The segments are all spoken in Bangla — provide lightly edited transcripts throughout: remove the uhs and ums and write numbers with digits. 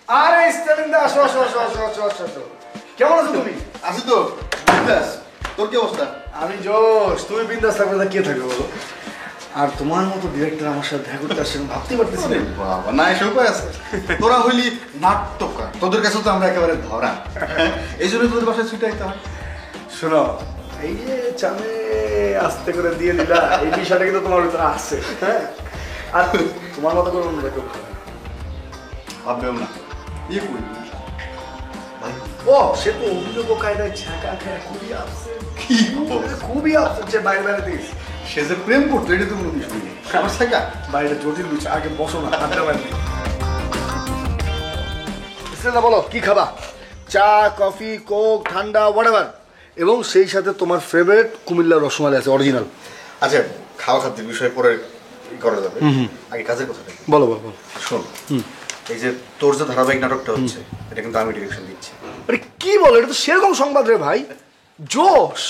আরে স্টালিনদা, আসো আসো আসো আসো আসো আসো আসো। কেমন আছো তুমি? আছি তো বিন্দাস। তোর কি অবস্থা? আমি জোশ। তুমি বিন্দাস থাকবে না কে থাকবে বলো? আর তোমার মতো ডিরেক্টর আমার সাথে দেখা করতে আসছে ভাবতেই পারতেছি না। বাবা না, এসে উপায় আছে? তোরা হইলি নাট্যকার, তোদের কাছে তো আমরা একেবারে ধরা। এই জন্য তোদের বাসায় ছুটে আইতে হয়। শোনো, এই যে চামে আস্তে করে দিয়ে দিলা, এই বিষয়টা কিন্তু তোমার ভিতরে আছে। হ্যাঁ, আর তোমার মতো করে অন্য কেউ খাবে না। ভাববেও না ইয়ে করি ও সে তো অভিযোগ কায়দায় ঝাঁকা খায় খুবই আপসে, কি খুবই আপসে যে বাইরে বাইরে দিস। সে যে প্রেম করতো এটা তো কোনো বিষয় নেই। আমার থাকা বাইরে জটিল বুঝছে, আগে বসো না, আড্ডা বাইরে। বলো কি খাবা? চা, কফি, কোক, ঠান্ডা, হোয়াটএভার। এবং সেই সাথে তোমার ফেভারিট কুমিল্লার রসমালাই আছে অরিজিনাল। আচ্ছা, খাওয়া খাদ্যের বিষয়ে পরে করা যাবে, আগে কাজের কথাটা বলো বলো বলো। শোন, এই যে তোর যে ধারাবাহিক নাটকটা হচ্ছে এটা কিন্তু আমি ডিরেকশন দিচ্ছি। আরে কি বলো, এটা তো সেরকম সংবাদ রে ভাই, জোশ।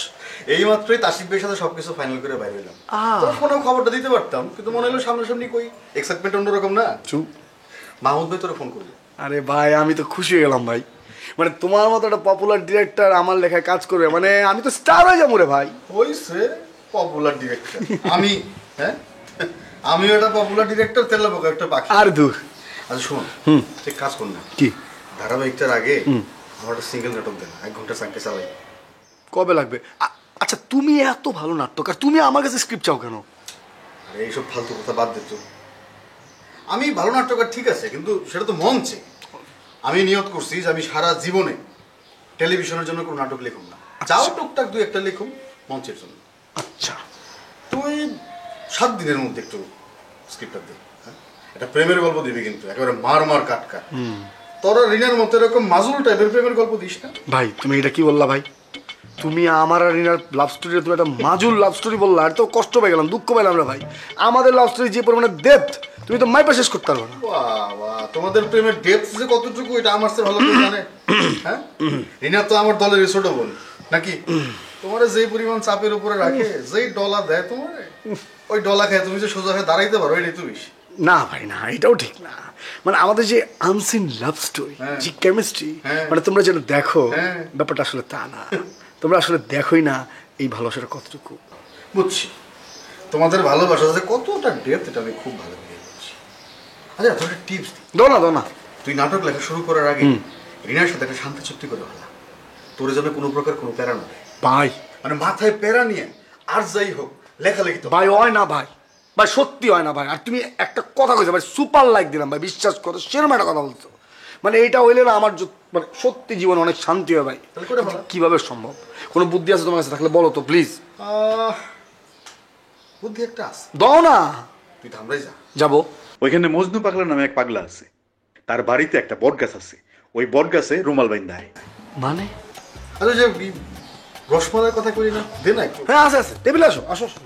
এই মাত্রই তাসিফ ভাইয়ের সাথে সবকিছু ফাইনাল করে বাইরে এলাম। তোর ফোনেও খবরটা দিতে পারতাম, কিন্তু মনে হলো সামনাসামনি কই, এক্সাইটমেন্ট অন্যরকম না। চুপ। মাহমুদ ভাই তোরা ফোন করবি। আরে ভাই আমি তো খুশি হয়ে গেলাম ভাই, মানে তোমার মতো একটা পপুলার ডিরেক্টর আমার লেখায় কাজ করবে, মানে আমি তো স্টার হয়ে যাবো রে ভাই। হইছে পপুলার ডিরেক্টর আমি, হ্যাঁ আমিও একটা পপুলার ডিরেক্টর, তেলা পোকা একটা পাখি। আর দূর। আচ্ছা শোন, তুই কাজ কর না, কি ধারাবাহিকটার আগে আমার একটা সিঙ্গেল নাটক দেন, 1 ঘন্টা চাঙ্কে চালাই। কবে লাগবে? আচ্ছা তুমি এত ভালো নাট্যকার, তুমি আমার কাছে স্ক্রিপ্ট চাও কেন? আরে এইসব ফালতু কথা বাদ দে তো। আমি ভালো নাট্যকার ঠিক আছে, কিন্তু সেটা তো মঞ্চে। আমি নিয়ত করছি যে আমি সারা জীবনে টেলিভিশনের জন্য কোনো নাটক লিখুম না, যাও টুকটাক 2-1টা লিখুম মঞ্চের জন্য। আচ্ছা তুই 7 দিনের মধ্যে একটু স্ক্রিপ্টটা দে, হ্যাঁ? একটা প্রেমের গল্প দিবি, কিন্তু একেবারে মার মার কাট কাট। তোরা রিনার মতো এরকম মাজুল টাইপের প্রেমের গল্প দিস না। ভাই তুমি এটা কি বললা ভাই? তুমি আমার আর রিনার লাভ স্টোরি, তুমি একটা মাজুল লাভ স্টোরি বললা, আর তো কষ্ট পেয়ে গেলাম, দুঃখ পেলাম রে ভাই। আমাদের লাভ স্টোরি যে পরিমাণে ডেপথ, তুমি তো মাইপা শেষ করতে পারবে না। বাবা, তোমাদের প্রেমের ডেপথ যে কতটুকু এটা আমার চেয়ে ভালো করে জানে। হ্যাঁ, রিনা তো আমার দলের ছোট বোন নাকি? তোমারে যেই পরিমাণ চাপের উপরে রাখে, যেই ডলা দেয় তোমারে, ওই ডলা খেয়ে তুমি যে সোজা হয়ে দাঁড়াইতে পারো, এটাই তো বেশি। না ভাই না, এটাও ঠিক না। মানে আমাদের যে আনসিন লাভ স্টোরি, যে কেমিস্ট্রি, মানে তোমরা যেটা দেখো, ব্যাপারটা আসলে তা না। তোমরা আসলে দেখোই না এই ভালোবাসাটা কতটুকু। বুঝছি তোমাদের ভালোবাসা যে কতটা ডেপথ, এটা আমি খুব ভালো করে বুঝছি। আচ্ছা তোর একটা টিপস দিই। দাও না দাও না। তুই নাটক লেখা শুরু করার আগে রিনার সাথে একটা শান্তি চুক্তি করে ফেলা, তোর যেন কোনো প্রকার কোনো প্যারা না দেয়। ভাই মানে মাথায় প্যারা নিয়ে আর যাই হোক লেখালেখি তো ভাই হয় না ভাই, ভাই সত্যি হয় না ভাই। আর তুমি একটা কথা কইছো ভাই, সুপার লাইক দিলাম ভাই, বিশ্বাস করো, সেরকম একটা কথা বলছো। মানে এইটা হইলে না আমার মানে সত্যি জীবনে অনেক শান্তি হয় ভাই। তাহলে করে ফেলা। কিভাবে সম্ভব? কোনো বুদ্ধি আছে তোমার কাছে থাকলে বলো তো প্লিজ। বুদ্ধি একটা আছে, দাও না। তুই ধামরাই যা। যাবো। ওইখানে মজনু পাগলা নামে এক পাগলা আছে, তার বাড়িতে একটা বট গাছ আছে, ওই বট গাছে রুমাল বাইন্দা হয়। মানে আচ্ছা যে রসমালাইয়ের কথা করি না, দে না একটু। হ্যাঁ আছে আছে, টেবিলে আসো আসো আসো।